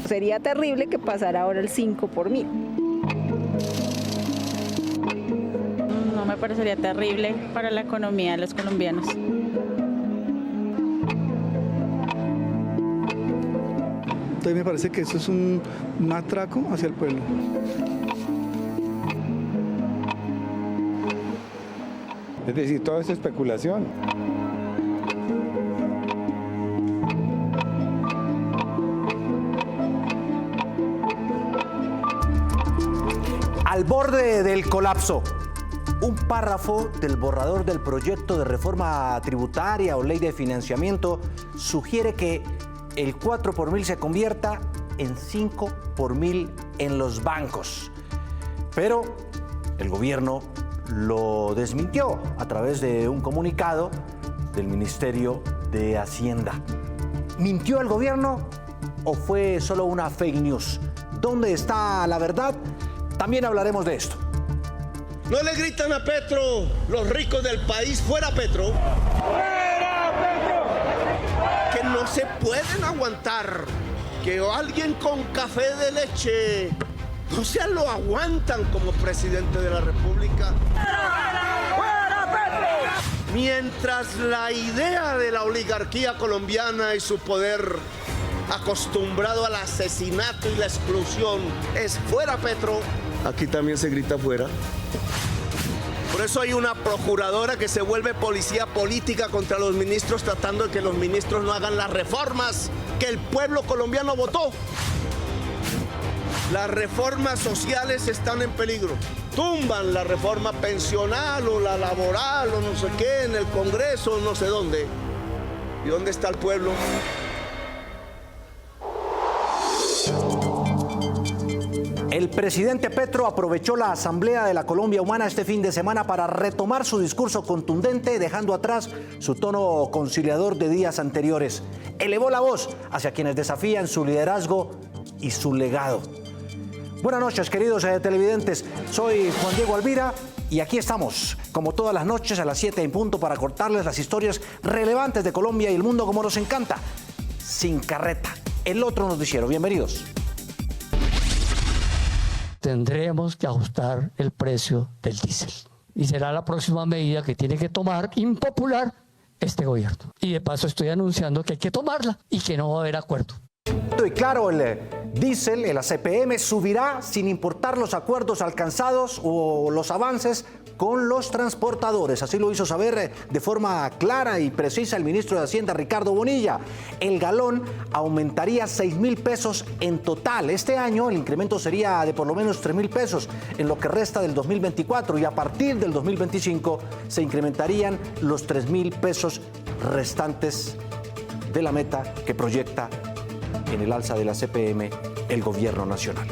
Sería terrible que pasara ahora el 5 por 1000. No me parecería terrible para la economía de los colombianos. Entonces me parece que eso es un atraco hacia el pueblo. Es decir, toda esa especulación. Al borde del colapso. Un párrafo del borrador del proyecto de reforma tributaria o ley de financiamiento sugiere que el 4 por 1000 se convierta en 5 por 1000 en los bancos. Pero el gobierno lo desmintió a través de un comunicado del Ministerio de Hacienda. ¿Mintió el gobierno o fue solo una fake news? ¿Dónde está la verdad? También hablaremos de esto. No le gritan a Petro los ricos del país, fuera Petro. ¡Fuera Petro! Que no se pueden aguantar. Que alguien con café de leche no se lo aguantan como presidente de la República. ¡Fuera Petro! Mientras la idea de la oligarquía colombiana y su poder acostumbrado al asesinato y la exclusión es fuera Petro, aquí también se grita fuera. Por eso hay una procuradora que se vuelve policía política contra los ministros, tratando de que los ministros no hagan las reformas que el pueblo colombiano votó. Las reformas sociales están en peligro. Tumban la reforma pensional o la laboral o no sé qué en el Congreso, no sé dónde. ¿Y dónde está el pueblo? El presidente Petro aprovechó la Asamblea de la Colombia Humana este fin de semana para retomar su discurso contundente, dejando atrás su tono conciliador de días anteriores. Elevó la voz hacia quienes desafían su liderazgo y su legado. Buenas noches, queridos televidentes. Soy Juan Diego Alvira y aquí estamos, como todas las noches a las 7 en punto, para cortarles las historias relevantes de Colombia y el mundo como nos encanta. Sin carreta, el otro noticiero. Bienvenidos. Tendremos que ajustar el precio del diésel. Y será la próxima medida que tiene que tomar, impopular, este gobierno. Y de paso estoy anunciando que hay que tomarla y que no va a haber acuerdo. Y claro, el diésel, el ACPM, subirá sin importar los acuerdos alcanzados o los avances con los transportadores. Así lo hizo saber de forma clara y precisa el ministro de Hacienda, Ricardo Bonilla. El galón aumentaría 6.000 pesos en total. Este año el incremento sería de por lo menos 3.000 pesos en lo que resta del 2024 y a partir del 2025 se incrementarían los 3.000 pesos restantes de la meta que proyecta en el alza de la CPM el gobierno nacional.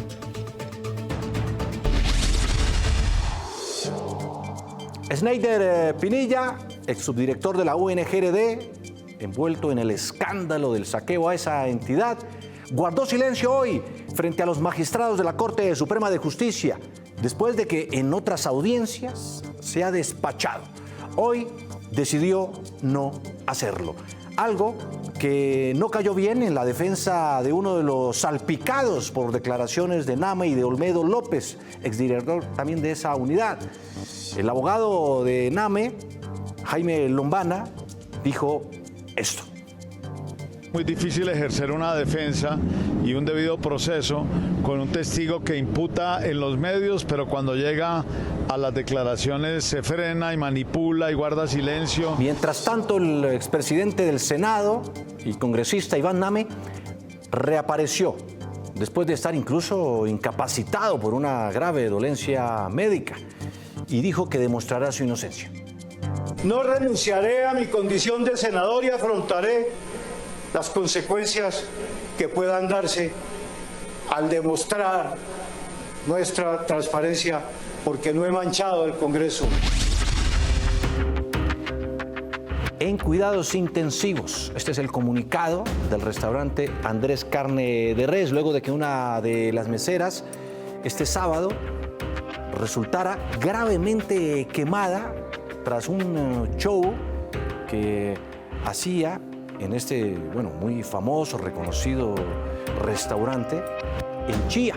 Sneider Pinilla, ex subdirector de la UNGRD, envuelto en el escándalo del saqueo a esa entidad, guardó silencio hoy frente a los magistrados de la Corte Suprema de Justicia, después de que en otras audiencias se ha despachado. Hoy decidió no hacerlo. Algo que no cayó bien en la defensa de uno de los salpicados por declaraciones de Name y de Olmedo López, exdirector también de esa unidad. El abogado de Name, Jaime Lombana, dijo esto. Muy difícil ejercer una defensa y un debido proceso con un testigo que imputa en los medios, pero cuando llega a las declaraciones se frena y manipula y guarda silencio. Mientras tanto, el expresidente del Senado y congresista Iván Name reapareció después de estar incluso incapacitado por una grave dolencia médica y dijo que demostrará su inocencia. No renunciaré a mi condición de senador y afrontaré las consecuencias que puedan darse al demostrar nuestra transparencia, porque no he manchado el Congreso. En cuidados intensivos, este es el comunicado del restaurante Andrés Carne de Res, luego de que una de las meseras este sábado resultara gravemente quemada tras un show que hacía en este, muy famoso, reconocido restaurante en Chía.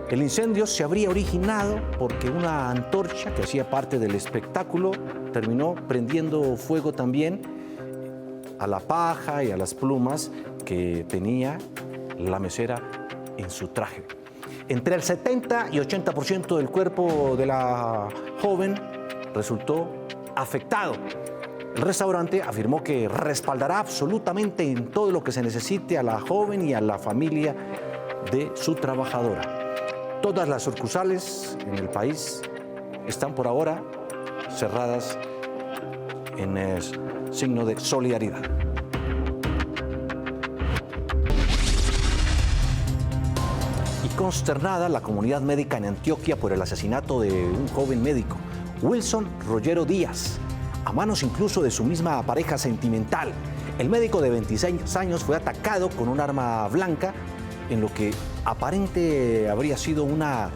El incendio se habría originado porque una antorcha que hacía parte del espectáculo terminó prendiendo fuego también a la paja y a las plumas que tenía la mesera en su traje. Entre el 70 y 80% del cuerpo de la joven resultó afectado. El restaurante afirmó que respaldará absolutamente en todo lo que se necesite a la joven y a la familia de su trabajadora. Todas las sucursales en el país están por ahora cerradas en signo de solidaridad. Consternada la comunidad médica en Antioquia por el asesinato de un joven médico, Wilson Rollero Díaz, a manos incluso de su misma pareja sentimental. El médico de 26 años fue atacado con un arma blanca en lo que aparente habría sido una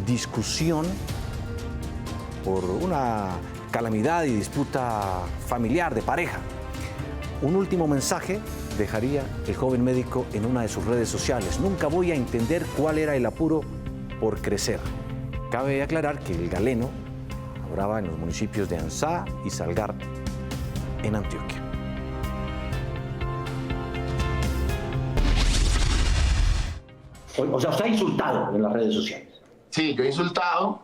discusión por una calamidad y disputa familiar de pareja. Un último mensaje dejaría el joven médico en una de sus redes sociales: nunca voy a entender cuál era el apuro por crecer. Cabe aclarar que el galeno obraba en los municipios de Ansá y Salgar, en Antioquia. O sea, usted ha insultado en las redes sociales. Sí, yo he insultado,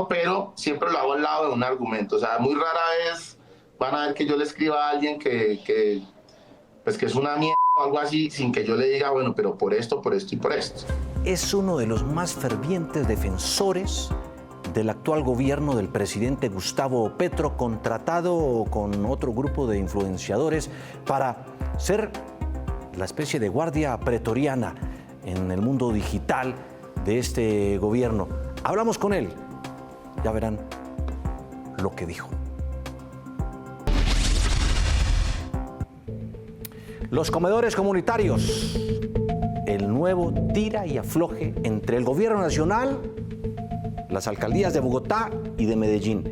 pero siempre lo hago al lado de un argumento. O sea, muy rara vez van a ver que yo le escriba a alguien que es una mierda o algo así, sin que yo le diga, bueno, pero por esto y por esto. Es uno de los más fervientes defensores del actual gobierno del presidente Gustavo Petro, contratado con otro grupo de influenciadores para ser la especie de guardia pretoriana en el mundo digital de este gobierno. Hablamos con él, ya verán lo que dijo. Los comedores comunitarios, el nuevo tira y afloje entre el gobierno nacional, las alcaldías de Bogotá y de Medellín.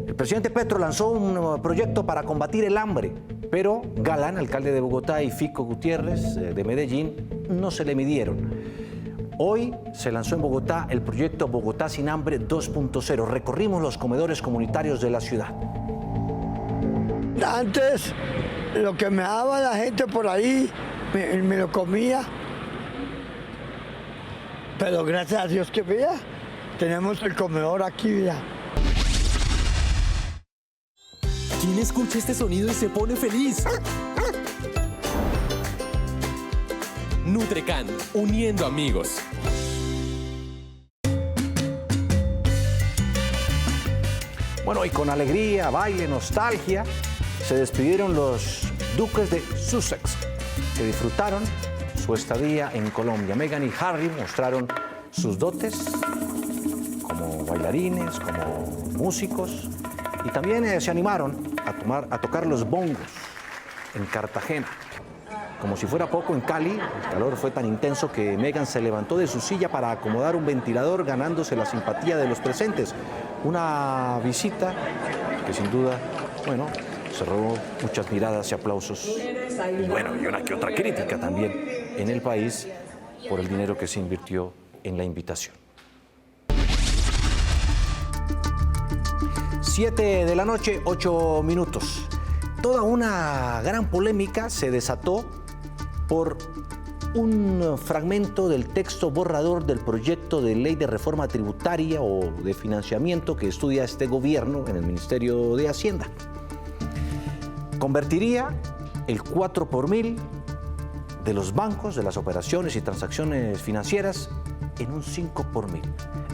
El presidente Petro lanzó un proyecto para combatir el hambre, pero Galán, alcalde de Bogotá, y Fico Gutiérrez, de Medellín, no se le midieron. Hoy se lanzó en Bogotá el proyecto Bogotá sin hambre 2.0. Recorrimos los comedores comunitarios de la ciudad. Antes, lo que me daba la gente por ahí, me lo comía. Pero gracias a Dios que vea, tenemos el comedor aquí, vea. ¿Quién escucha este sonido y se pone feliz? Nutrecan, uniendo amigos. Bueno, y con alegría, baile, nostalgia, se despidieron los duques de Sussex, que disfrutaron su estadía en Colombia. Meghan y Harry mostraron sus dotes como bailarines, como músicos, y también se animaron a tocar los bongos en Cartagena. Como si fuera poco, en Cali el calor fue tan intenso que Meghan se levantó de su silla para acomodar un ventilador, ganándose la simpatía de los presentes. Una visita que sin duda, se robó muchas miradas y aplausos. Y una que otra crítica también en el país por el dinero que se invirtió en la invitación. 7 de la noche, 8 minutos. Toda una gran polémica se desató por un fragmento del texto borrador del proyecto de ley de reforma tributaria o de financiamiento que estudia este gobierno en el Ministerio de Hacienda. Convertiría el 4 por mil de los bancos, de las operaciones y transacciones financieras, en un 5 por mil.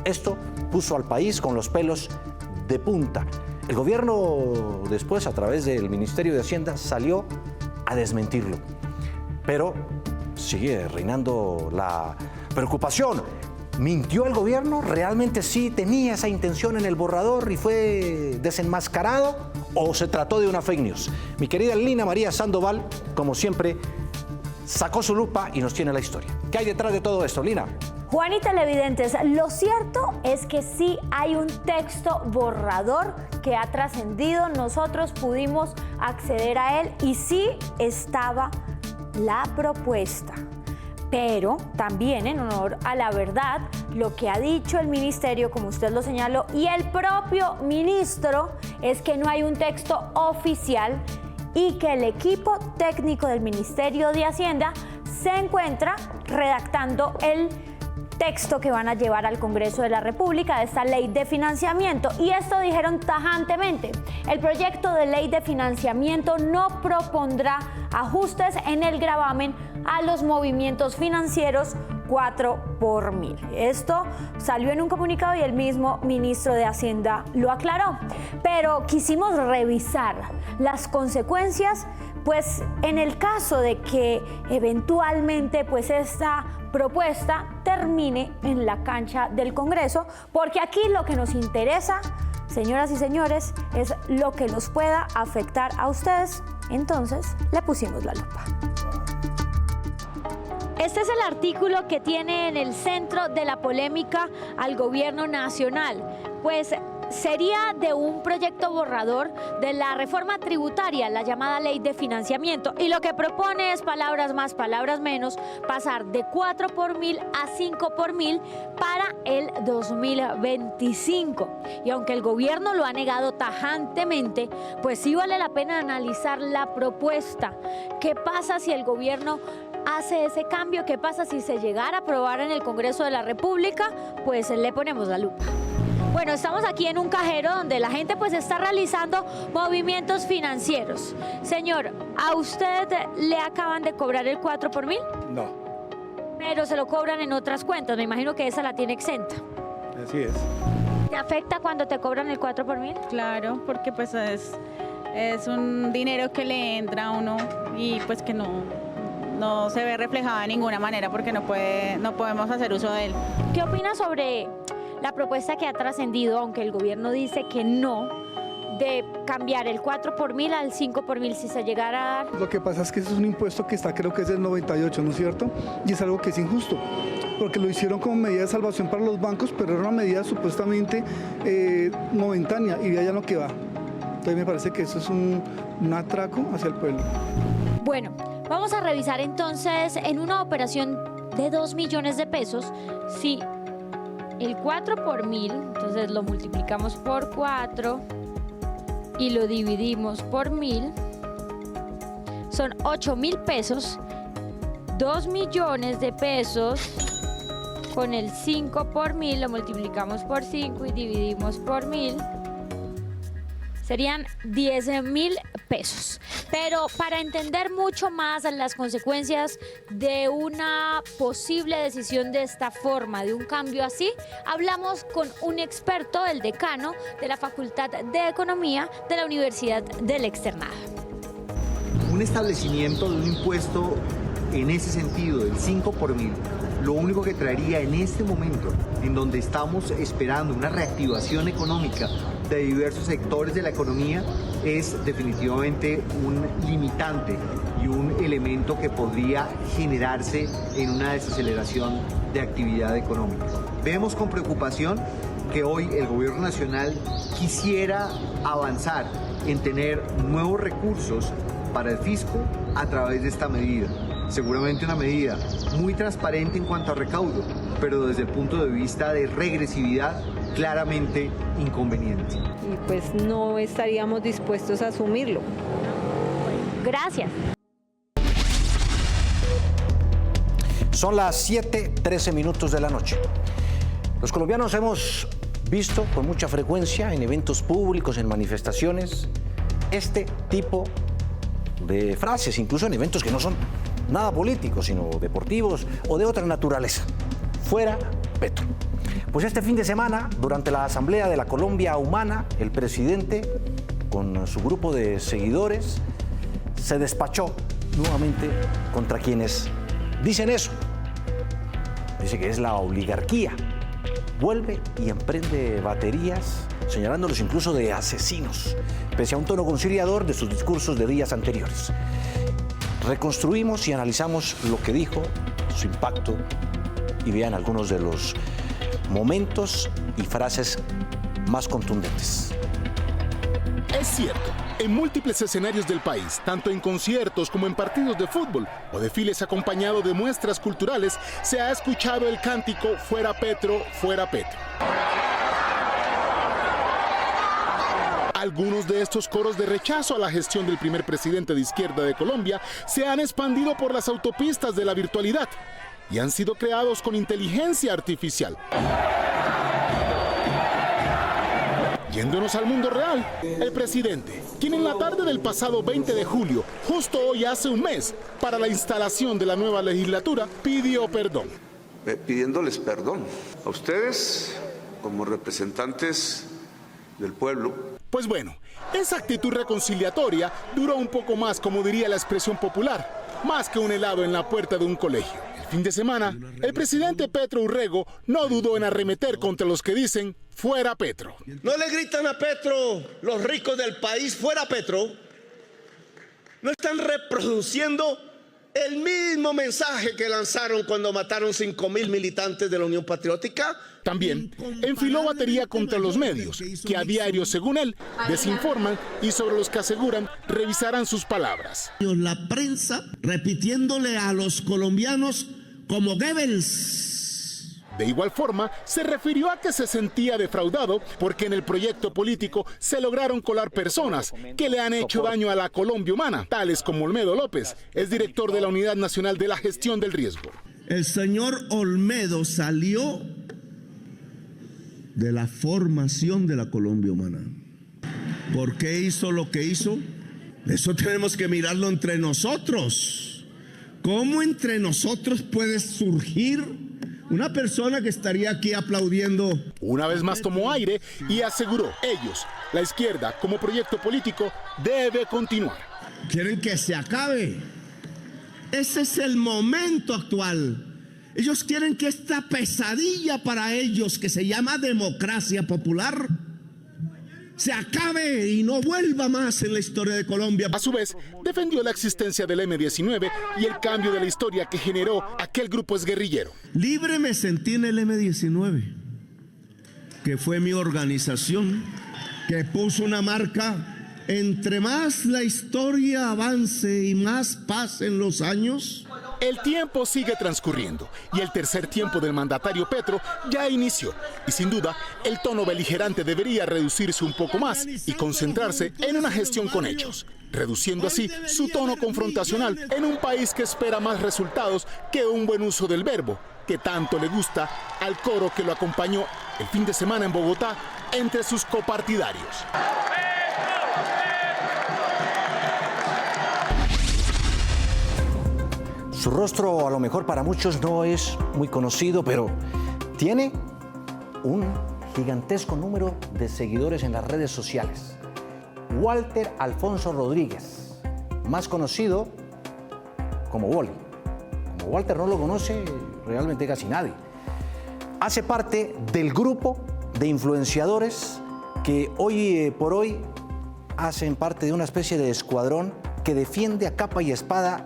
Esto puso al país con los pelos de punta. El gobierno después, a través del Ministerio de Hacienda, salió a desmentirlo. Pero sigue reinando la preocupación. ¿Mintió el gobierno? ¿Realmente sí tenía esa intención en el borrador y fue desenmascarado? ¿O se trató de una fake news? Mi querida Lina María Sandoval, como siempre, sacó su lupa y nos tiene la historia. ¿Qué hay detrás de todo esto, Lina? Juan y televidentes, lo cierto es que sí hay un texto borrador que ha trascendido, nosotros pudimos acceder a él y sí estaba la propuesta. Pero también, en honor a la verdad, lo que ha dicho el ministerio, como usted lo señaló, y el propio ministro, es que no hay un texto oficial y que el equipo técnico del Ministerio de Hacienda se encuentra redactando el texto que van a llevar al Congreso de la República de esta ley de financiamiento. Y esto dijeron tajantemente: el proyecto de ley de financiamiento no propondrá ajustes en el gravamen a los movimientos financieros 4 por 1000. Esto salió en un comunicado y el mismo ministro de Hacienda lo aclaró. Pero quisimos revisar las consecuencias, pues en el caso de que eventualmente pues esta propuesta termine en la cancha del Congreso, porque aquí lo que nos interesa, señoras y señores, es lo que los pueda afectar a ustedes. Entonces, le pusimos la lupa. Este es el artículo que tiene en el centro de la polémica al gobierno nacional, pues sería de un proyecto borrador de la reforma tributaria, la llamada ley de financiamiento, y lo que propone es, palabras más, palabras menos, pasar de 4 por 1000 a 5 por 1000 para el 2025. Y aunque el gobierno lo ha negado tajantemente, pues sí vale la pena analizar la propuesta. ¿Qué pasa si el gobierno hace ese cambio? ¿Qué pasa si se llegara a aprobar en el Congreso de la República? Pues le ponemos la lupa. Bueno, estamos aquí en un cajero donde la gente pues está realizando movimientos financieros. Señor, ¿a usted le acaban de cobrar el 4 por 1000? No. Pero se lo cobran en otras cuentas, me imagino que esa la tiene exenta. Así es. ¿Te afecta cuando te cobran el 4 por 1000? Claro, porque pues es un dinero que le entra a uno y pues que no se ve reflejado de ninguna manera porque no podemos hacer uso de él. ¿Qué opina sobre la propuesta que ha trascendido, aunque el gobierno dice que no, de cambiar el 4 por 1000 al 5 por 1000 si se llegara a dar? Lo que pasa es que eso es un impuesto que está, creo que es del 98, ¿no es cierto? Y es algo que es injusto, porque lo hicieron como medida de salvación para los bancos, pero era una medida supuestamente momentánea y de allá lo que va. Entonces me parece que eso es un atraco hacia el pueblo. Bueno, vamos a revisar entonces en una operación de 2 millones de pesos, si el 4 por 1000, entonces lo multiplicamos por 4 y lo dividimos por 1000, son 8.000 pesos, 2 millones de pesos, con el 5 por 1000 lo multiplicamos por 5 y dividimos por 1000, serían 10.000 pesos. Pero para entender mucho más las consecuencias de una posible decisión de esta forma, de un cambio así, hablamos con un experto, el decano de la Facultad de Economía de la Universidad del Externado. Un establecimiento de un impuesto en ese sentido, del 5 por 1000, lo único que traería en este momento, en donde estamos esperando una reactivación económica de diversos sectores de la economía, es definitivamente un limitante y un elemento que podría generarse en una desaceleración de actividad económica. Vemos con preocupación que hoy el gobierno nacional quisiera avanzar en tener nuevos recursos para el fisco a través de esta medida. Seguramente una medida muy transparente en cuanto a recaudo, pero desde el punto de vista de regresividad, claramente inconveniente. Y pues no estaríamos dispuestos a asumirlo. Gracias. Son las 7:13 minutos de la noche. Los colombianos hemos visto con mucha frecuencia en eventos públicos, en manifestaciones, este tipo de frases, incluso en eventos que no son nada políticos, sino deportivos o de otra naturaleza. Fuera Petro. Pues este fin de semana, durante la Asamblea de la Colombia Humana, el presidente, con su grupo de seguidores, se despachó nuevamente contra quienes dicen eso. Dice que es la oligarquía. Vuelve y emprende baterías, señalándolos incluso de asesinos, pese a un tono conciliador de sus discursos de días anteriores. Reconstruimos y analizamos lo que dijo, su impacto y vean algunos de los momentos y frases más contundentes. Es cierto, en múltiples escenarios del país, tanto en conciertos como en partidos de fútbol o desfiles acompañados de muestras culturales, se ha escuchado el cántico "Fuera Petro, fuera Petro". Algunos de estos coros de rechazo a la gestión del primer presidente de izquierda de Colombia se han expandido por las autopistas de la virtualidad y han sido creados con inteligencia artificial. Yéndonos al mundo real, el presidente, quien en la tarde del pasado 20 de julio, justo hoy hace un mes, para la instalación de la nueva legislatura, pidió perdón. Pidiéndoles perdón a ustedes como representantes del pueblo. Pues bueno, esa actitud reconciliatoria duró un poco más, como diría la expresión popular, más que un helado en la puerta de un colegio. El fin de semana, el presidente Petro Urrego no dudó en arremeter contra los que dicen "fuera Petro". No le gritan a Petro los ricos del país "fuera Petro". No están reproduciendo el mismo mensaje que lanzaron cuando mataron 5.000 militantes de la Unión Patriótica. También enfiló batería contra los medios, que a diario, según él, desinforman y sobre los que aseguran revisarán sus palabras. La prensa repitiéndole a los colombianos como Goebbels. De igual forma, se refirió a que se sentía defraudado porque en el proyecto político se lograron colar personas que le han hecho daño a la Colombia humana, tales como Olmedo López, es director de la Unidad Nacional de la Gestión del Riesgo. El señor Olmedo salió de la formación de la Colombia humana. ¿Por qué hizo lo que hizo? Eso tenemos que mirarlo entre nosotros. ¿Cómo entre nosotros puede surgir una persona que estaría aquí aplaudiendo? Una vez más tomó aire y aseguró, ellos, la izquierda, como proyecto político, debe continuar. Quieren que se acabe. Ese es el momento actual. Ellos quieren que esta pesadilla para ellos, que se llama democracia popular, se acabe y no vuelva más en la historia de Colombia. A su vez, defendió la existencia del M-19 y el cambio de la historia que generó aquel grupo exguerrillero. Libre me sentí en el M-19, que fue mi organización, que puso una marca. Entre más la historia avance y más pasen los años, el tiempo sigue transcurriendo y el tercer tiempo del mandatario Petro ya inició. Y sin duda, el tono beligerante debería reducirse un poco más y concentrarse en una gestión con hechos, reduciendo así su tono confrontacional en un país que espera más resultados que un buen uso del verbo, que tanto le gusta al coro que lo acompañó el fin de semana en Bogotá entre sus copartidarios. Su rostro a lo mejor para muchos no es muy conocido, pero tiene un gigantesco número de seguidores en las redes sociales. Walter Alfonso Rodríguez, más conocido como Wally. Como Walter no lo conoce realmente casi nadie. Hace parte del grupo de influenciadores que hoy por hoy hacen parte de una especie de escuadrón que defiende a capa y espada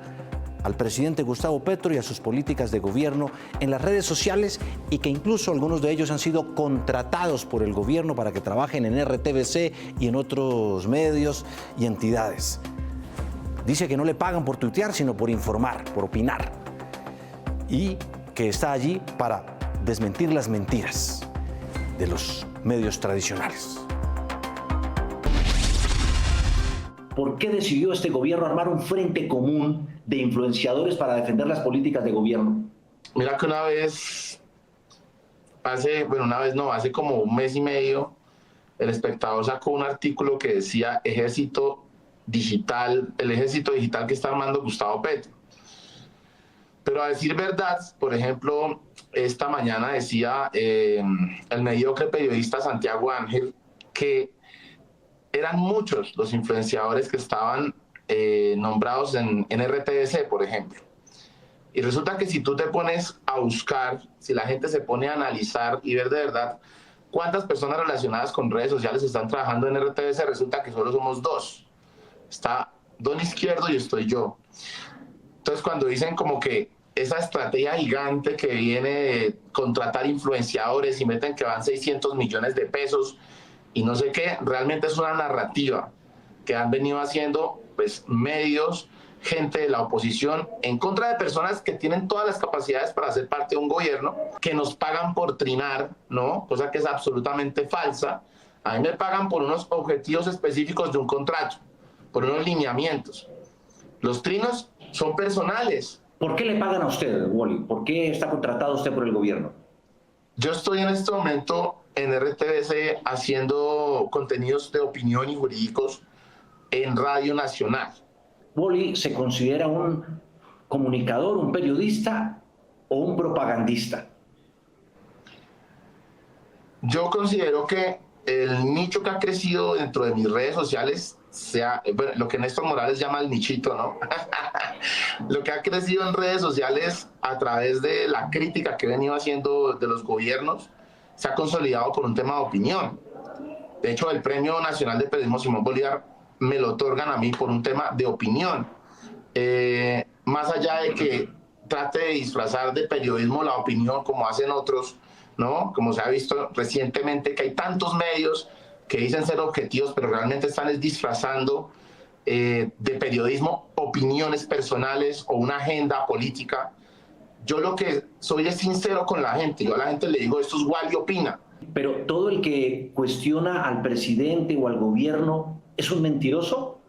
al presidente Gustavo Petro y a sus políticas de gobierno en las redes sociales, y que incluso algunos de ellos han sido contratados por el gobierno para que trabajen en RTBC y en otros medios y entidades. Dice que no le pagan por tuitear, sino por informar, por opinar, y que está allí para desmentir las mentiras de los medios tradicionales. ¿Por qué decidió este gobierno armar un frente común de influenciadores para defender las políticas de gobierno? Mira que hace como un mes y medio, El Espectador sacó un artículo que decía el ejército digital que está armando Gustavo Petro. Pero a decir verdad, por ejemplo, esta mañana decía el mediocre periodista Santiago Ángel que eran muchos los influenciadores que estaban nombrados en RTBC, por ejemplo. Y resulta que si tú te pones a buscar, si la gente se pone a analizar y ver de verdad cuántas personas relacionadas con redes sociales están trabajando en RTBC, resulta que solo somos dos. Está Don Izquierdo y estoy yo. Entonces, cuando dicen como que esa estrategia gigante que viene de contratar influenciadores y meten que van 600 millones de pesos y no sé qué, realmente es una narrativa que han venido haciendo pues medios, gente de la oposición, en contra de personas que tienen todas las capacidades para ser parte de un gobierno, que nos pagan por trinar, ¿no? Cosa que es absolutamente falsa. A mí me pagan por unos objetivos específicos de un contrato, por unos lineamientos. Los trinos son personales. ¿Por qué le pagan a usted, Wally? ¿Por qué está contratado usted por el gobierno? Yo estoy en este momento en RTBC haciendo contenidos de opinión y jurídicos en Radio Nacional. ¿Wally se considera un comunicador, un periodista o un propagandista? Yo considero que el nicho que ha crecido dentro de mis redes sociales, sea lo que Néstor Morales llama el nichito, ¿no? Lo que ha crecido en redes sociales a través de la crítica que he venido haciendo de los gobiernos, se ha consolidado por un tema de opinión. De hecho, el Premio Nacional de Periodismo Simón Bolívar me lo otorgan a mí por un tema de opinión. Más allá de que trate de disfrazar de periodismo la opinión como hacen otros, ¿no? Como se ha visto recientemente que hay tantos medios que dicen ser objetivos, pero realmente están disfrazando de periodismo opiniones personales o una agenda política. Yo lo que soy es sincero con la gente. Yo a la gente le digo, esto es Wally opina. Pero todo el que cuestiona al presidente o al gobierno ¿es un mentiroso?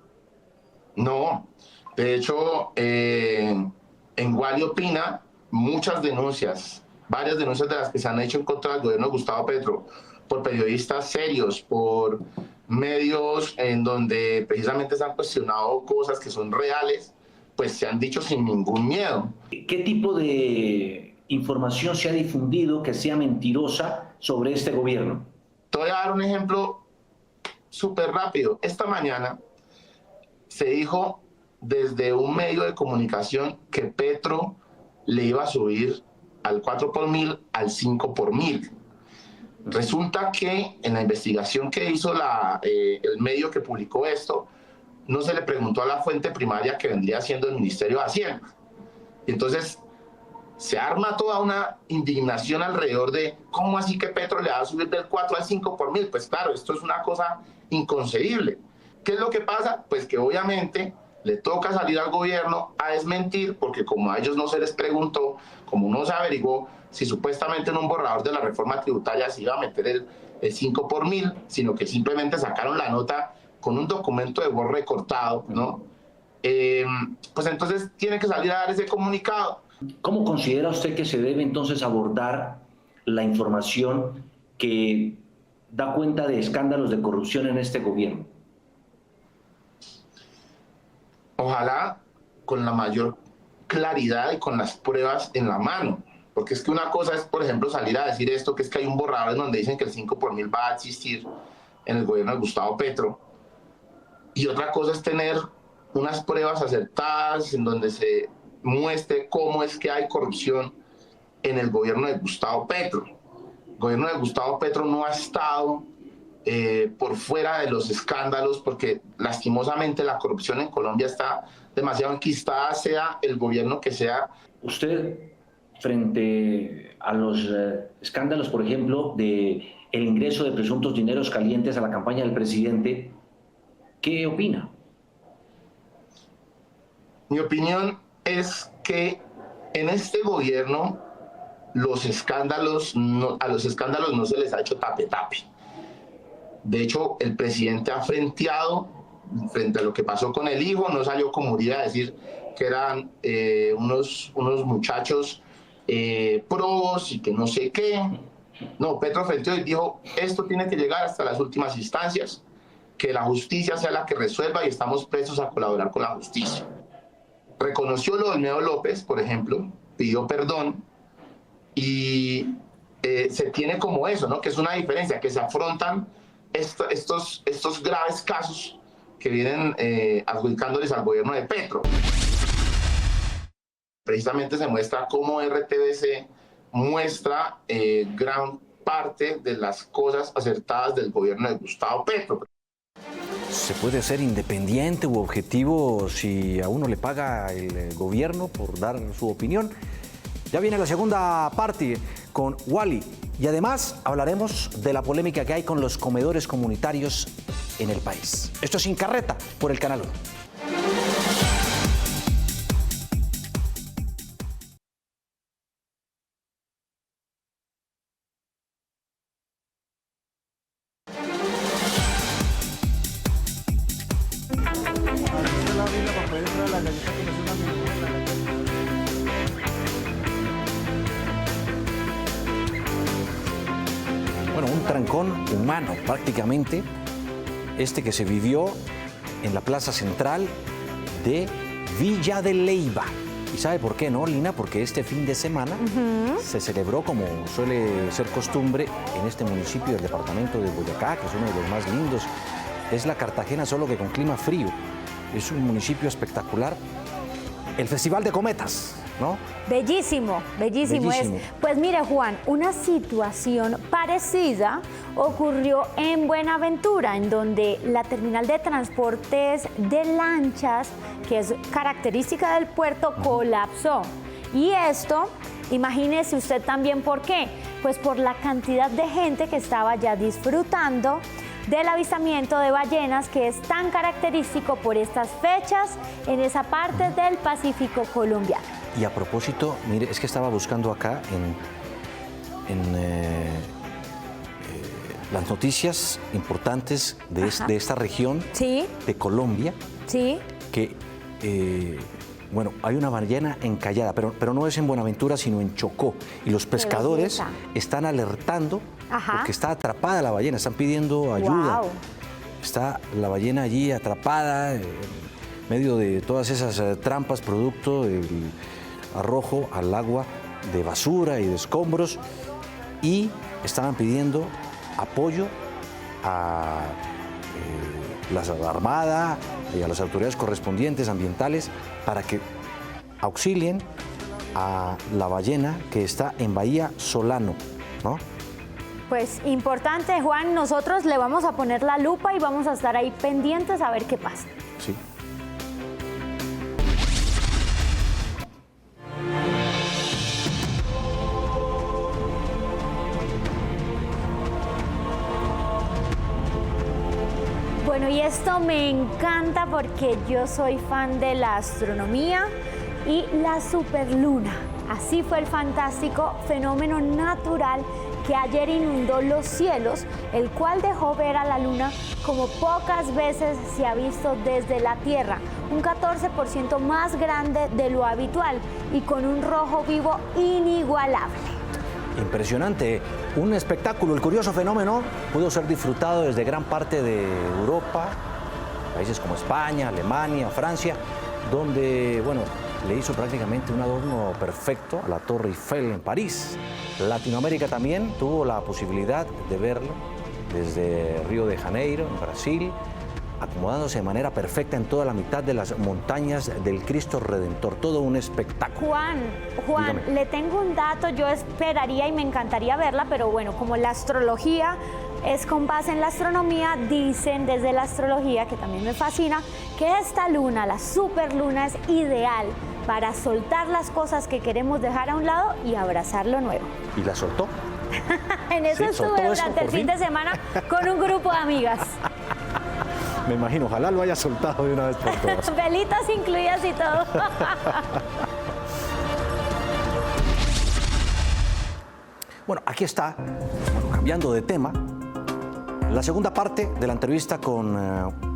No. De hecho, en Wally opina, muchas denuncias, varias denuncias de las que se han hecho en contra del gobierno de Gustavo Petro, por periodistas serios, por medios en donde precisamente se han cuestionado cosas que son reales, pues se han dicho sin ningún miedo. ¿Qué tipo de información se ha difundido que sea mentirosa sobre este gobierno? Te voy a dar un ejemplo súper rápido. Esta mañana se dijo desde un medio de comunicación que Petro le iba a subir al 4 por 1000 al 5 por 1000. Resulta que en la investigación que hizo el medio que publicó esto, no se le preguntó a la fuente primaria que vendría siendo el Ministerio de Hacienda. Y entonces se arma toda una indignación alrededor de cómo así que Petro le va a subir del 4 al 5 por 1000. Pues claro, esto es una cosa inconcebible. ¿Qué es lo que pasa? Pues que obviamente le toca salir al gobierno a desmentir, porque como a ellos no se les preguntó, como no se averiguó si supuestamente en un borrador de la reforma tributaria se iba a meter el 5 por 1000, sino que simplemente sacaron la nota con un documento de Word recortado, ¿no? Pues entonces tiene que salir a dar ese comunicado. ¿Cómo considera usted que se debe entonces abordar la información que da cuenta de escándalos de corrupción en este gobierno? Ojalá con la mayor claridad y con las pruebas en la mano. Porque es que una cosa es, por ejemplo, salir a decir esto, que es que hay un borrador en donde dicen que el 5 por 1000 va a existir en el gobierno de Gustavo Petro. Y otra cosa es tener unas pruebas acertadas en donde se muestre cómo es que hay corrupción en el gobierno de Gustavo Petro. El gobierno de Gustavo Petro no ha estado por fuera de los escándalos, porque lastimosamente la corrupción en Colombia está demasiado enquistada, sea el gobierno que sea. Usted, frente a los escándalos, por ejemplo, de el ingreso de presuntos dineros calientes a la campaña del presidente, ¿qué opina? Mi opinión es que en este gobierno a los escándalos no se les ha hecho tape-tape. De hecho, el presidente ha frenteado frente a lo que pasó con el hijo, no salió como Uribe a decir que eran unos muchachos probos y que no sé qué. No, Petro frenteó y dijo, esto tiene que llegar hasta las últimas instancias, que la justicia sea la que resuelva y estamos presos a colaborar con la justicia. Reconoció lo del Neo López, por ejemplo, pidió perdón y se tiene como eso, ¿no? Que es una diferencia, que se afrontan estos graves casos que vienen adjudicándoles al gobierno de Petro. Precisamente se muestra cómo RTBC muestra gran parte de las cosas acertadas del gobierno de Gustavo Petro. ¿Se puede ser independiente u objetivo si a uno le paga el gobierno por dar su opinión? Ya viene la segunda parte con Wally y además hablaremos de la polémica que hay con los comedores comunitarios en el país. Esto es Sin Carreta por el Canal 1. Bueno, un trancón humano prácticamente, este que se vivió en la plaza central de Villa de Leyva. ¿Y sabe por qué, no, Lina? Porque este fin de semana se celebró, como suele ser costumbre, en este municipio del departamento de Boyacá, que es uno de los más lindos. Es la Cartagena, solo que con clima frío. Es un municipio espectacular. El Festival de Cometas, ¿no? Bellísimo, bellísimo. Bellísimo. Pues mire, Juan, una situación parecida ocurrió en Buenaventura, en donde la terminal de transportes de lanchas, que es característica del puerto, colapsó. Y esto, imagínese usted también por qué. Pues por la cantidad de gente que estaba ya disfrutando del avistamiento de ballenas, que es tan característico por estas fechas en esa parte del Pacífico colombiano. Y a propósito, mire, es que estaba buscando acá en las noticias importantes de esta región de Colombia, que, bueno, hay una ballena encallada, pero no es en Buenaventura, sino en Chocó. Y los pescadores están alertando porque está atrapada la ballena, están pidiendo ayuda. Wow. Está la ballena allí atrapada en medio de todas esas trampas, producto del arrojo al agua de basura y de escombros, y estaban pidiendo apoyo a la Armada y a las autoridades correspondientes ambientales para que auxilien a la ballena que está en Bahía Solano, ¿no? Pues importante, Juan, nosotros le vamos a poner la lupa y vamos a estar ahí pendientes a ver qué pasa. Sí. Bueno, y esto me encanta porque yo soy fan de la astronomía y la superluna. Así fue el fantástico fenómeno natural que ayer inundó los cielos, el cual dejó ver a la luna como pocas veces se ha visto desde la Tierra, un 14% más grande de lo habitual y con un rojo vivo inigualable. Impresionante, un espectáculo. El curioso fenómeno pudo ser disfrutado desde gran parte de Europa, países como España, Alemania, Francia, donde, bueno, le hizo prácticamente un adorno perfecto a la Torre Eiffel en París. Latinoamérica también tuvo la posibilidad de verlo desde Río de Janeiro, en Brasil, acomodándose de manera perfecta en toda la mitad de las montañas del Cristo Redentor. Todo un espectáculo. Juan, Dígame. le tengo un dato, yo esperaría y me encantaría verla, pero bueno, como la astrología es con base en la astronomía, dicen desde la astrología, que también me fascina, que esta luna, la superluna, es ideal para soltar las cosas que queremos dejar a un lado y abrazar lo nuevo. ¿Y la soltó? En eso estuve durante el fin de semana con un grupo de amigas. Me imagino, ojalá lo haya soltado de una vez por todas. Velitas incluidas y todo. Bueno, aquí está, bueno, cambiando de tema, la segunda parte de la entrevista con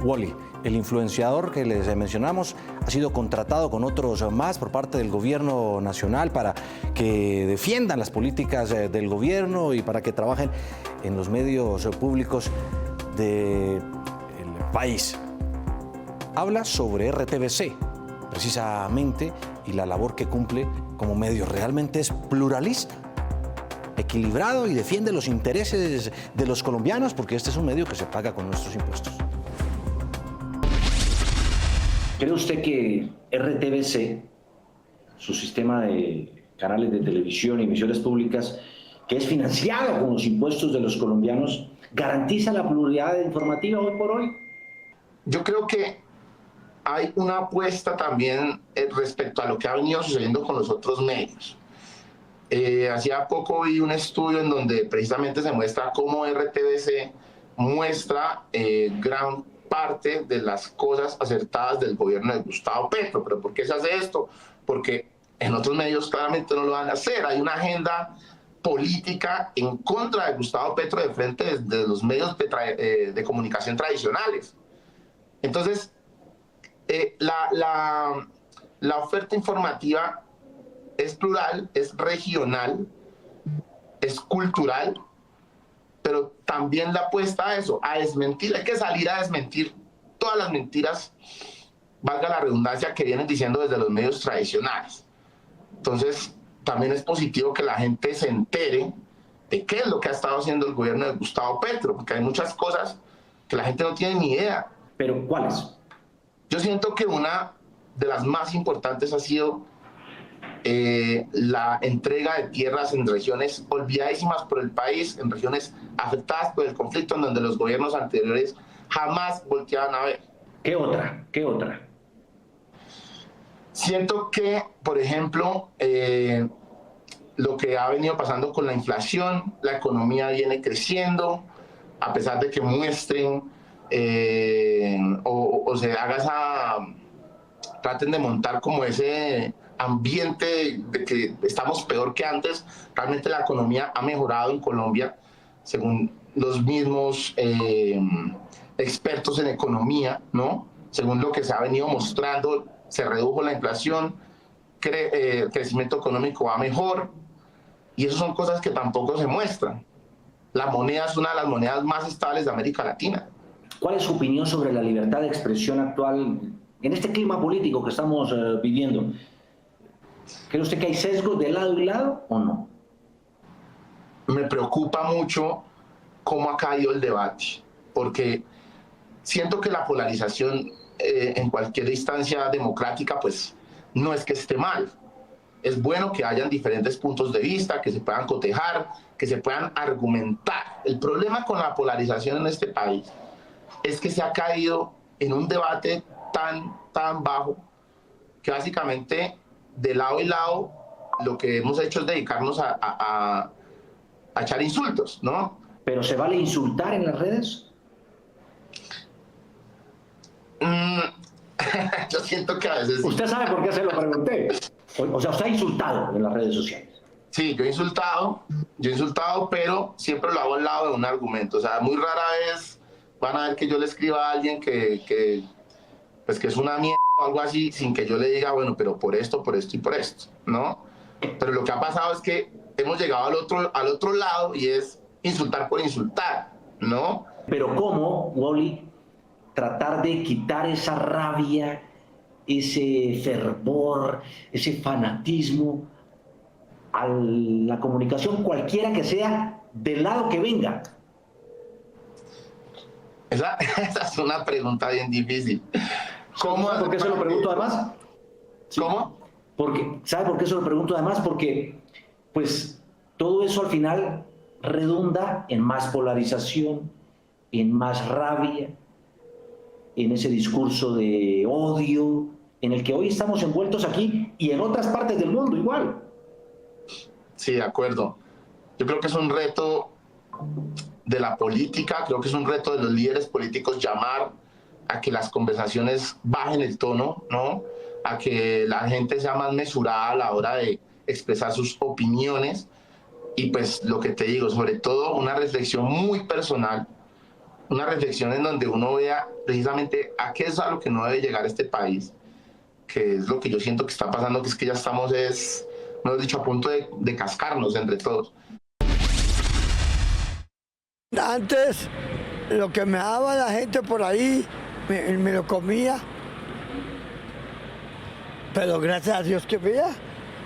Wally. El influenciador que les mencionamos ha sido contratado con otros más por parte del gobierno nacional para que defiendan las políticas del gobierno y para que trabajen en los medios públicos del país. Habla sobre RTBC, precisamente, y la labor que cumple como medio. Realmente es pluralista, equilibrado y defiende los intereses de los colombianos, porque este es un medio que se paga con nuestros impuestos. ¿Cree usted que RTBC, su sistema de canales de televisión y emisoras públicas, que es financiado con los impuestos de los colombianos, garantiza la pluralidad informativa hoy por hoy? Yo creo que hay una apuesta también respecto a lo que ha venido sucediendo con los otros medios. Hacía poco vi un estudio en donde precisamente se muestra cómo RTBC muestra gran parte de las cosas acertadas del gobierno de Gustavo Petro. ¿Pero por qué se hace esto? Porque en otros medios claramente no lo van a hacer. Hay una agenda política en contra de Gustavo Petro de frente de los medios de comunicación tradicionales. Entonces, la oferta informativa es plural, es regional, es cultural, pero también la apuesta a eso, a desmentir. Hay que salir a desmentir todas las mentiras, valga la redundancia, que vienen diciendo desde los medios tradicionales. Entonces, también es positivo que la gente se entere de qué es lo que ha estado haciendo el gobierno de Gustavo Petro, porque hay muchas cosas que la gente no tiene ni idea. ¿Pero cuáles? Yo siento que una de las más importantes ha sido la entrega de tierras en regiones olvidadísimas por el país, en regiones afectadas por el conflicto, en donde los gobiernos anteriores jamás volteaban a ver. ¿Qué otra? ¿Qué otra? Siento que, por ejemplo, lo que ha venido pasando con la inflación, la economía viene creciendo, a pesar de que muestren o se haga traten de montar como ese ambiente de que estamos peor que antes. Realmente la economía ha mejorado en Colombia, según los mismos expertos en economía, ¿no? Según lo que se ha venido mostrando, se redujo la inflación, el crecimiento económico va mejor, y esas son cosas que tampoco se muestran. La moneda es una de las monedas más estables de América Latina. ¿Cuál es su opinión sobre la libertad de expresión actual en este clima político que estamos viviendo? ¿Cree usted que hay sesgos de lado y lado o no? Me preocupa mucho cómo ha caído el debate, porque siento que la polarización en cualquier instancia democrática pues no es que esté mal. Es bueno que hayan diferentes puntos de vista, que se puedan cotejar, que se puedan argumentar. El problema con la polarización en este país es que se ha caído en un debate tan bajo que básicamente de lado y lado lo que hemos hecho es dedicarnos a echar insultos, ¿no? ¿Pero se vale insultar en las redes? Yo siento que a veces... ¿Usted sabe por qué se lo pregunté? O sea, usted ha insultado en las redes sociales. Sí, yo he insultado, pero siempre lo hago al lado de un argumento. O sea, muy rara vez van a ver que yo le escriba a alguien que es una mierda o algo así, sin que yo le diga, bueno, pero por esto y por esto, ¿no? Pero lo que ha pasado es que hemos llegado al otro lado y es insultar por insultar, ¿no? Pero ¿cómo, Wally, tratar de quitar esa rabia, ese fervor, ese fanatismo a la comunicación, cualquiera que sea, del lado que venga? Esa es una pregunta bien difícil. ¿Por qué se lo pregunto además? ¿Cómo? ¿Sabe por qué se lo pregunto además? Porque, pues, todo eso al final redunda en más polarización, en más rabia, en ese discurso de odio, en el que hoy estamos envueltos aquí y en otras partes del mundo igual. Sí, de acuerdo. Yo creo que es un reto de la política, creo que es un reto de los líderes políticos llamar a que las conversaciones bajen el tono, ¿no? A que la gente sea más mesurada a la hora de expresar sus opiniones y pues lo que te digo, sobre todo una reflexión muy personal, una reflexión en donde uno vea precisamente a qué es a lo que no debe llegar este país, que es lo que yo siento que está pasando, que es que ya estamos, mejor dicho, a punto de cascarnos entre todos. Antes, lo que me daba la gente por ahí, me lo comía. Pero gracias a Dios que vea,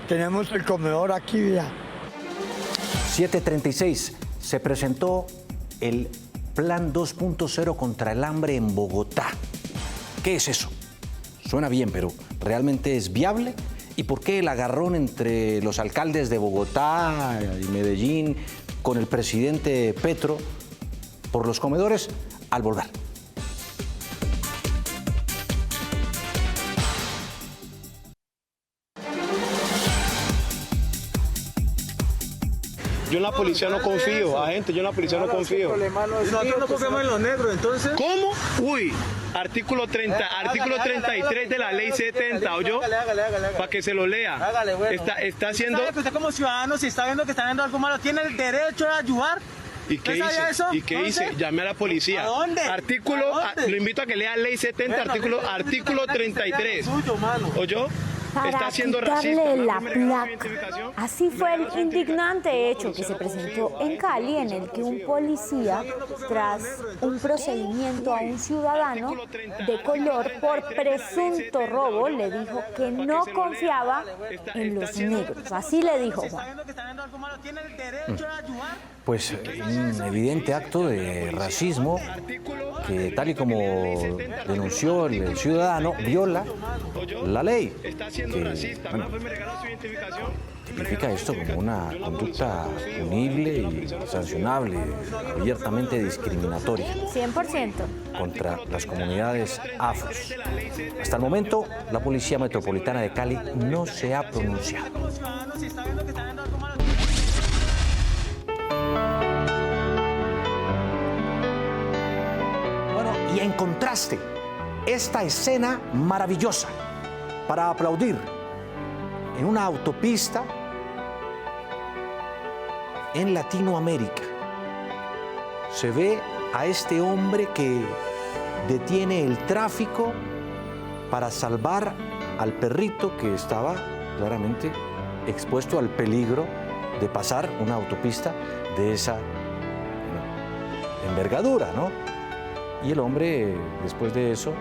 tenemos el comedor aquí, vea. 7:36, se presentó el Plan 2.0 contra el hambre en Bogotá. ¿Qué es eso? Suena bien, pero ¿realmente es viable? ¿Y por qué el agarrón entre los alcaldes de Bogotá y Medellín con el presidente Petro por los comedores? Al volver. Yo en la policía no confío, agente, yo en la policía no confío. Nosotros no confiamos en los negros, entonces. ¿Cómo? Uy, artículo 33 de la ley 70, ¿oyó? Para que se lo lea. Hágale, bueno. Está haciendo... Usted como ciudadano, si está viendo que está haciendo algo malo, tiene el derecho de ayudar. ¿Y qué hice? Eso? ¿Y qué hice? Llamé a la policía. ¿A dónde? Lo invito a que lea ley 70, artículo 33. ¿Oyó? Para quitarle la placa. Así fue el indignante hecho que se presentó en Cali, en el que un policía, tras un procedimiento a un ciudadano de color por presunto robo, le dijo que no confiaba en los negros. Así le dijo Juan. Pues un evidente acto de racismo que, tal y como denunció el ciudadano, viola la ley. Que, bueno, tipifica esto como una conducta punible y sancionable, abiertamente discriminatoria 100%. contra las comunidades afros. Hasta el momento, la Policía Metropolitana de Cali no se ha pronunciado. Y en contraste, esta escena maravillosa para aplaudir en una autopista en Latinoamérica. Se ve a este hombre que detiene el tráfico para salvar al perrito que estaba claramente expuesto al peligro de pasar una autopista de esa envergadura, ¿no? Y el hombre, después de eso,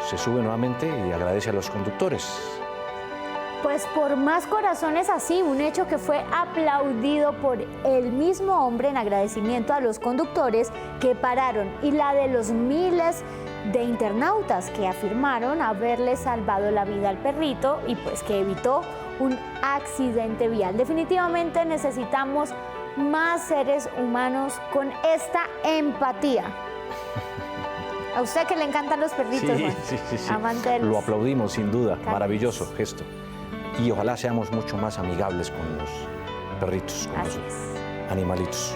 se sube nuevamente y agradece a los conductores. Pues por más corazones así, un hecho que fue aplaudido por el mismo hombre en agradecimiento a los conductores que pararon, y la de los miles de internautas que afirmaron haberle salvado la vida al perrito y pues que evitó un accidente vial. Definitivamente necesitamos más seres humanos con esta empatía. A usted que le encantan los perritos, Sí, Juan. sí. Amante de los... Lo aplaudimos, sin duda. Cariños. Maravilloso gesto. Y ojalá seamos mucho más amigables con los perritos, con Así los animalitos.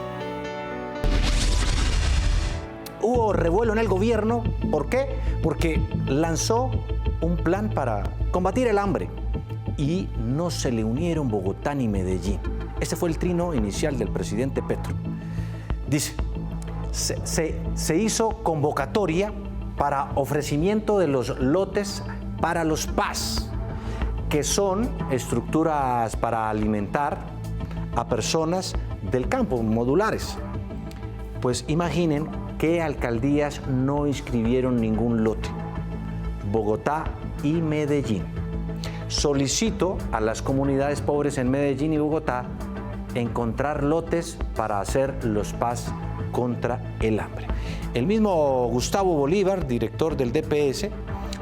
Hubo revuelo en el gobierno. ¿Por qué? Porque lanzó un plan para combatir el hambre y no se le unieron Bogotá ni Medellín. Este fue el trino inicial del presidente Petro. Dice, se hizo convocatoria para ofrecimiento de los lotes para los PAS, que son estructuras para alimentar a personas del campo, modulares. Pues imaginen qué alcaldías no inscribieron ningún lote: Bogotá y Medellín. Solicito a las comunidades pobres en Medellín y Bogotá encontrar lotes para hacer los PAS contra el hambre. El mismo Gustavo Bolívar, director del DPS,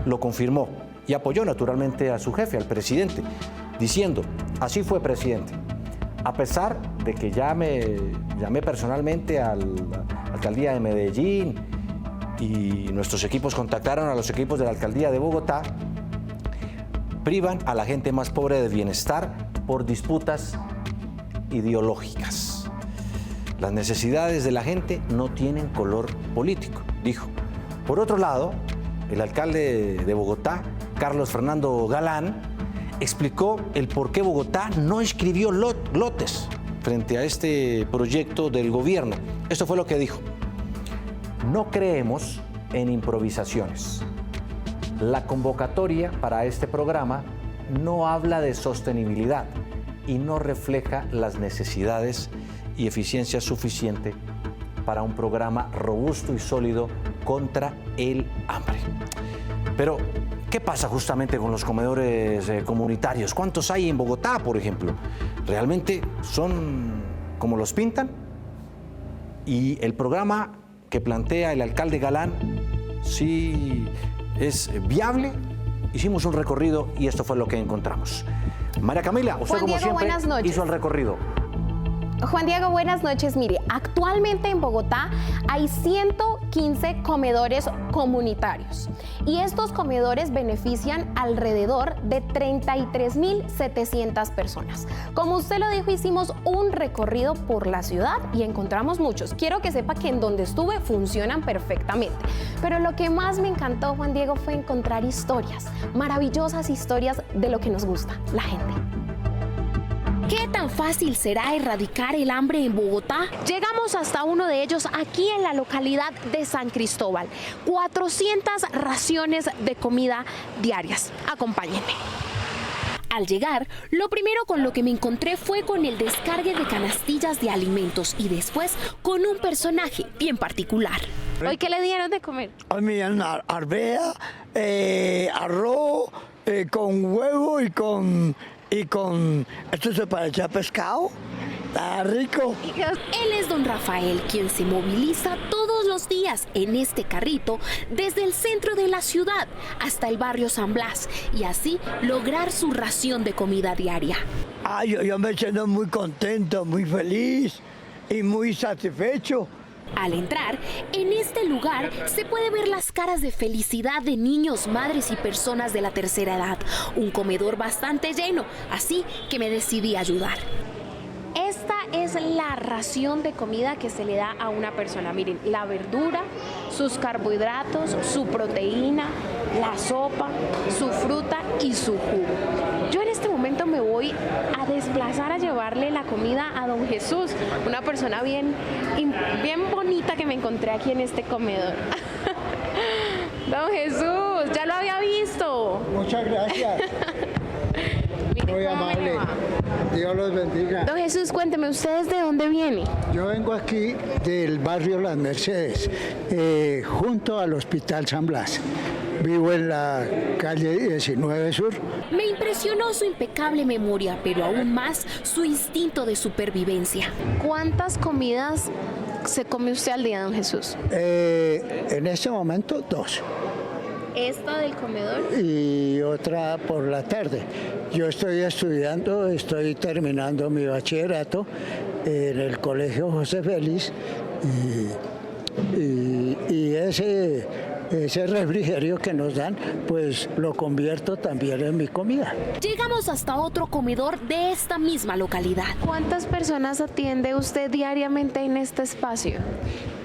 lo confirmó y apoyó naturalmente a su jefe, al presidente, diciendo: así fue, presidente. A pesar de que llamé personalmente a la alcaldía de Medellín y nuestros equipos contactaron a los equipos de la alcaldía de Bogotá, privan a la gente más pobre de bienestar por disputas ideológicas. Las necesidades de la gente no tienen color político, dijo. Por otro lado, el alcalde de Bogotá, Carlos Fernando Galán, explicó el por qué Bogotá no inscribió lotes frente a este proyecto del gobierno. Esto fue lo que dijo: no creemos en improvisaciones. La convocatoria para este programa no habla de sostenibilidad y no refleja las necesidades y eficiencia suficiente para un programa robusto y sólido contra el hambre. Pero, ¿qué pasa justamente con los comedores comunitarios? ¿Cuántos hay en Bogotá, por ejemplo? ¿Realmente son como los pintan? Y el programa que plantea el alcalde Galán, sí es viable. Hicimos un recorrido y esto fue lo que encontramos. María Camila, usted Juan como Diego, siempre buenas noches. hizo el recorrido. Juan Diego, buenas noches. Mire, actualmente en Bogotá hay 115 15 comedores comunitarios y estos comedores benefician alrededor de 33.700 personas. Como usted lo dijo, hicimos un recorrido por la ciudad y encontramos muchos. Quiero que sepa que en donde estuve funcionan perfectamente, pero lo que más me encantó, Juan Diego, fue encontrar historias, maravillosas historias de lo que nos gusta, la gente. ¿Qué tan fácil será erradicar el hambre en Bogotá? Llegamos hasta uno de ellos aquí en la localidad de San Cristóbal. 400 raciones de comida diarias. Acompáñenme. Al llegar, lo primero con lo que me encontré fue con el descargue de canastillas de alimentos y después con un personaje bien particular. ¿Hoy qué le dieron de comer? Hoy me dieron arveja, arroz con huevo y con esto se parece a pescado. Está rico. Él es don Rafael, quien se moviliza todos los días en este carrito desde el centro de la ciudad hasta el barrio San Blas y así lograr su ración de comida diaria. Yo me siento muy contento, muy feliz y muy satisfecho. Al entrar, en este lugar se puede ver las caras de felicidad de niños, madres y personas de la tercera edad. Un comedor bastante lleno, así que me decidí a ayudar. Esta es la ración de comida que se le da a una persona. Miren, la verdura, sus carbohidratos, su proteína, la sopa, su fruta y su jugo. Yo en este momento me voy a desplazar a llevarle la comida a don Jesús, una persona bien bonita que me encontré aquí en este comedor. Don Jesús, ya lo había visto. Muchas gracias. Muy amable. Dios los bendiga. Don Jesús, cuénteme, ¿ustedes de dónde vienen? Yo vengo aquí del barrio Las Mercedes, junto al Hospital San Blas. Vivo en la calle 19 Sur. Me impresionó su impecable memoria, pero aún más su instinto de supervivencia. ¿Cuántas comidas se come usted al día, don Jesús? En este momento 2. ¿Esta del comedor? Y otra por la tarde. Yo estoy estudiando, estoy terminando mi bachillerato en el Colegio José Félix y ese refrigerio que nos dan, pues lo convierto también en mi comida. Llegamos hasta otro comedor de esta misma localidad. ¿Cuántas personas atiende usted diariamente en este espacio?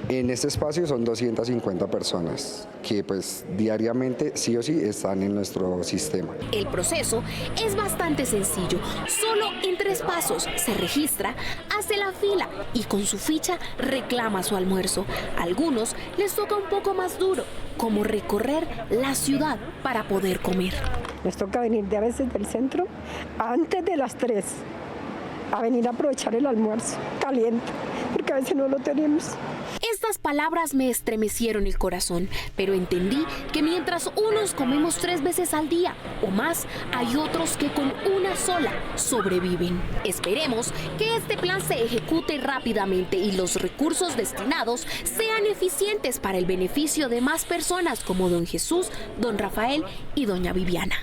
En este espacio son 250 personas que pues diariamente sí o sí están en nuestro sistema. El proceso es bastante sencillo. Solo en 3 pasos se registra, hace la fila y con su ficha reclama su almuerzo. A algunos les toca un poco más duro, como recorrer la ciudad para poder comer. Nos toca venir a veces del centro antes de las 3 a venir a aprovechar el almuerzo caliente, porque a veces no lo tenemos. Estas palabras me estremecieron el corazón, pero entendí que mientras unos comemos 3 veces al día o más, hay otros que con una sola sobreviven. Esperemos que este plan se ejecute rápidamente y los recursos destinados sean eficientes para el beneficio de más personas como don Jesús, don Rafael y doña Viviana.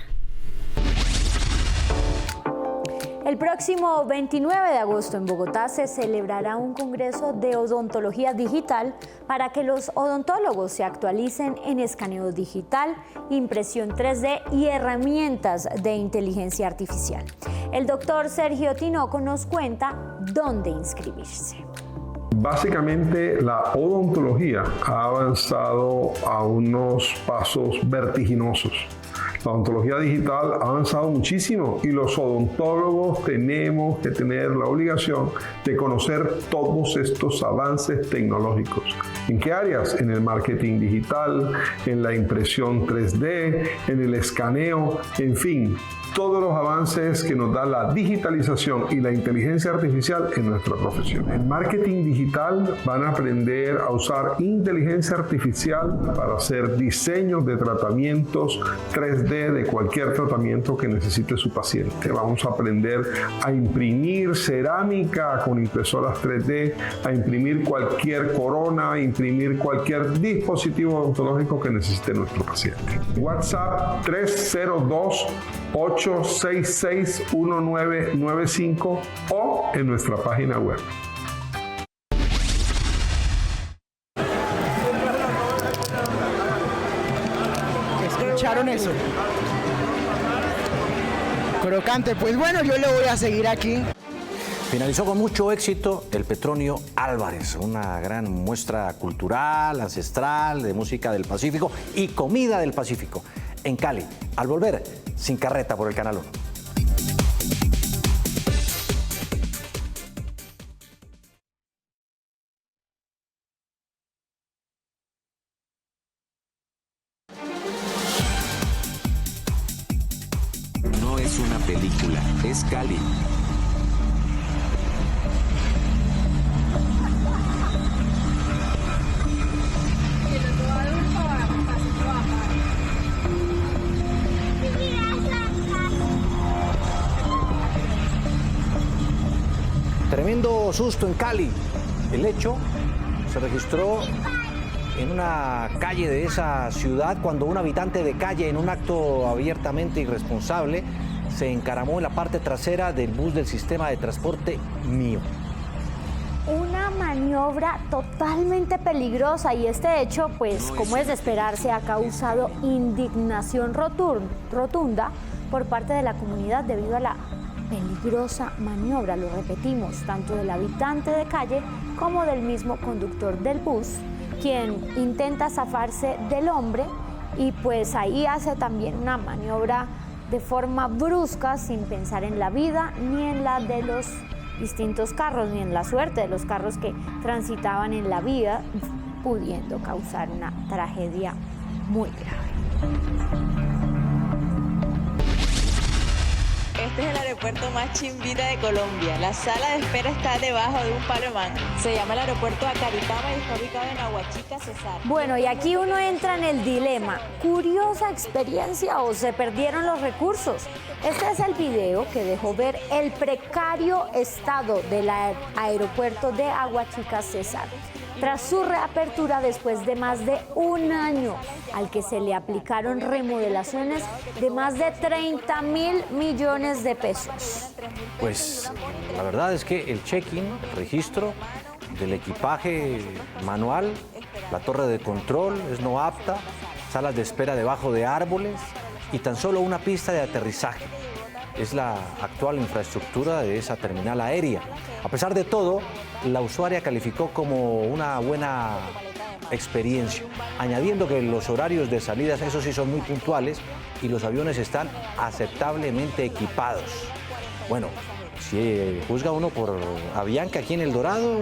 El próximo 29 de agosto en Bogotá se celebrará un congreso de odontología digital para que los odontólogos se actualicen en escaneo digital, impresión 3D y herramientas de inteligencia artificial. El doctor Sergio Tinoco nos cuenta dónde inscribirse. Básicamente la odontología ha avanzado a unos pasos vertiginosos. La odontología digital ha avanzado muchísimo y los odontólogos tenemos que tener la obligación de conocer todos estos avances tecnológicos. ¿En qué áreas? En el marketing digital, en la impresión 3D, en el escaneo, en fin, todos los avances que nos da la digitalización y la inteligencia artificial en nuestra profesión. En marketing digital van a aprender a usar inteligencia artificial para hacer diseños de tratamientos 3D de cualquier tratamiento que necesite su paciente. Vamos a aprender a imprimir cerámica con impresoras 3D, a imprimir cualquier corona, a imprimir cualquier dispositivo odontológico que necesite nuestro paciente. WhatsApp 302-866-1995 o en nuestra página web. ¿Escucharon eso? Crocante, pues bueno, yo le voy a seguir aquí. Finalizó con mucho éxito el Petronio Álvarez, una gran muestra cultural, ancestral, de música del Pacífico y comida del Pacífico, en Cali. Al volver, Sin Carreta por el Canal 1. No es una película, es Cali. Tremendo susto en Cali. El hecho se registró en una calle de esa ciudad cuando un habitante de calle, en un acto abiertamente irresponsable, se encaramó en la parte trasera del bus del sistema de transporte Mío. Una maniobra totalmente peligrosa y este hecho, pues como es de esperarse, ha causado indignación rotunda por parte de la comunidad debido a la peligrosa maniobra, lo repetimos, tanto del habitante de calle como del mismo conductor del bus, quien intenta zafarse del hombre y pues ahí hace también una maniobra de forma brusca sin pensar en la vida ni en la de los distintos carros, ni en la suerte de los carros que transitaban en la vía, pudiendo causar una tragedia muy grave. Este es el aeropuerto más chimbita de Colombia. La sala de espera está debajo de un palo de mango. Se llama el aeropuerto Acaritama y está ubicado en Aguachica, Cesar. Bueno, y aquí uno entra en el dilema. ¿Curiosa experiencia o se perdieron los recursos? Este es el video que dejó ver el precario estado del aeropuerto de Aguachica, Cesar, tras su reapertura después de más de un año, al que se le aplicaron remodelaciones de más de 30.000 millones de pesos. Pues la verdad es que el check-in, el registro del equipaje manual, la torre de control es no apta, salas de espera debajo de árboles y tan solo una pista de aterrizaje. Es la actual infraestructura de esa terminal aérea. A pesar de todo, la usuaria calificó como una buena experiencia, añadiendo que los horarios de salidas, eso sí, son muy puntuales y los aviones están aceptablemente equipados. Bueno, si juzga uno por Avianca aquí en El Dorado,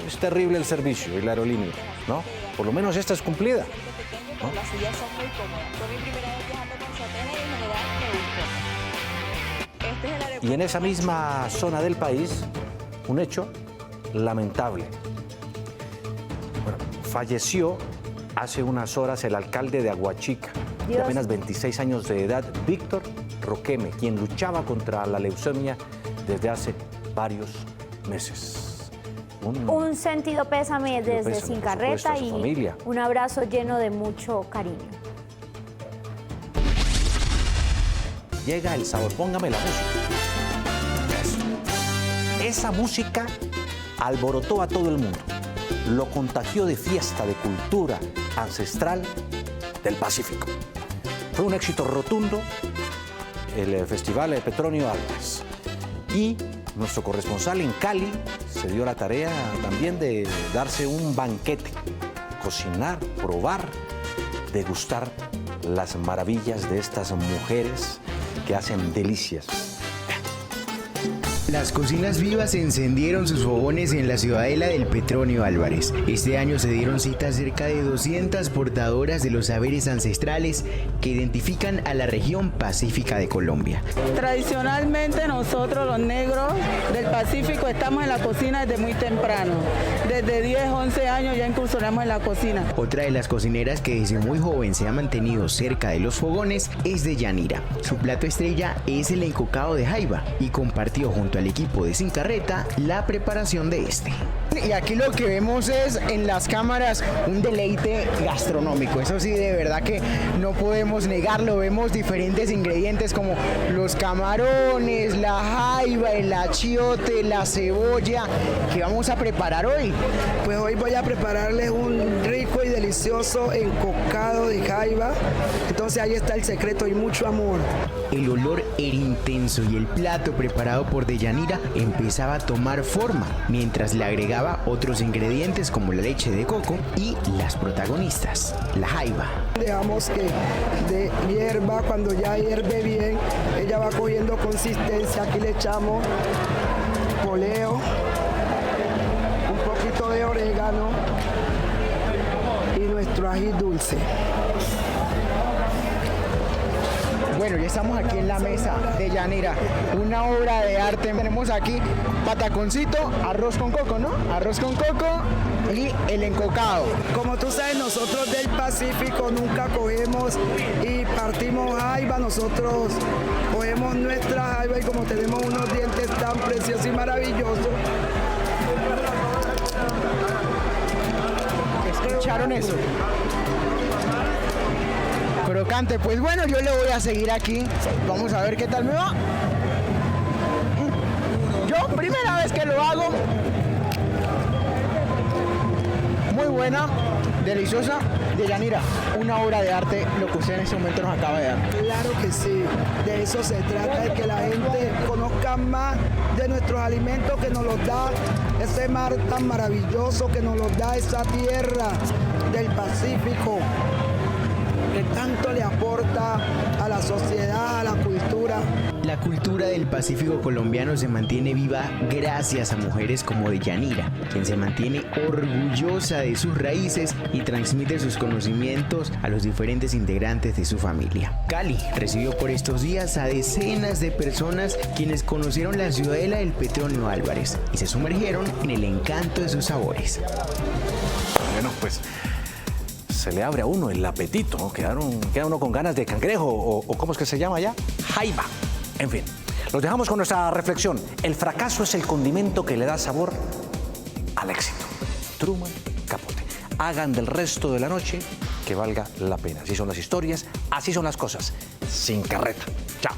es terrible el servicio y la aerolínea, ¿no? Por lo menos esta es cumplida, ¿no? Las sillas son muy cómodas. Fue mi primera vez viajando con Satena y en general me gustó. Este es el aeropuerto. Y en esa misma zona del país, un hecho lamentable. Bueno, falleció hace unas horas el alcalde de Aguachica, de apenas 26 años de edad, Víctor Roqueme, quien luchaba contra la leucemia desde hace varios meses. Un sentido pésame desde Sin Carreta y familia. Un abrazo lleno de mucho cariño. Llega el sabor, póngame la música. Eso. Esa música alborotó a todo el mundo, lo contagió de fiesta, de cultura ancestral del Pacífico. Fue un éxito rotundo el Festival de Petronio Álvarez. Y nuestro corresponsal en Cali se dio la tarea también de darse un banquete, cocinar, probar, degustar las maravillas de estas mujeres que hacen delicias. Las cocinas vivas encendieron sus fogones en la ciudadela del Petronio Álvarez. Este año se dieron cita a cerca de 200 portadoras de los saberes ancestrales que identifican a la región pacífica de Colombia. Tradicionalmente nosotros los negros del Pacífico estamos en la cocina desde muy temprano. Desde 10, 11 años ya incursionamos en la cocina. Otra de las cocineras que desde muy joven se ha mantenido cerca de los fogones es Deyanira. Su plato estrella es el encocado de jaiba y compartió junto junto al equipo de Sin Carreta la preparación de este. Y aquí lo que vemos es en las cámaras un deleite gastronómico. Eso sí, de verdad que no podemos negarlo. Vemos diferentes ingredientes como los camarones, la jaiba, el achiote, la cebolla. ¿Qué vamos a preparar hoy? Pues hoy voy a prepararles un rico y delicioso encocado de jaiba. Entonces ahí está el secreto y mucho amor. El olor era intenso y el plato preparado por Deyanira empezaba a tomar forma mientras le agregaba otros ingredientes como la leche de coco y las protagonistas, la jaiba. Dejamos que hierva, cuando ya hierve bien, ella va cogiendo consistencia. Aquí le echamos poleo, un poquito de orégano y nuestro ají dulce. Bueno, ya estamos aquí en la mesa de Deyanira, una obra de arte. Tenemos aquí pataconcito, arroz con coco, ¿no? Arroz con coco y el encocado. Como tú sabes, nosotros del Pacífico nunca cogemos y partimos jaiba. Nosotros cogemos nuestra jaiba y como tenemos unos dientes tan preciosos y maravillosos. ¿Escucharon eso? Crocante, pues bueno, yo le voy a seguir aquí. Vamos a ver qué tal me va. Yo, primera vez que lo hago. Muy buena, deliciosa. Deyanira, una obra de arte, lo que usted en este momento nos acaba de dar. Claro que sí, de eso se trata, de que la gente conozca más de nuestros alimentos que nos los da ese mar tan maravilloso, que nos los da esa tierra del Pacífico, que tanto le aporta a la sociedad, a la cultura. La cultura del Pacífico colombiano se mantiene viva gracias a mujeres como Deyanira, quien se mantiene orgullosa de sus raíces y transmite sus conocimientos a los diferentes integrantes de su familia. Cali recibió por estos días a decenas de personas quienes conocieron la ciudadela del Petronio Álvarez y se sumergieron en el encanto de sus sabores. Bueno, pues se le abre a uno el apetito, ¿no? Queda uno con ganas de cangrejo o ¿cómo es que se llama ya? Jaiba. En fin, los dejamos con nuestra reflexión. El fracaso es el condimento que le da sabor al éxito. Truman Capote. Hagan del resto de la noche que valga la pena. Así son las historias, así son las cosas. Sin Carreta. Chao.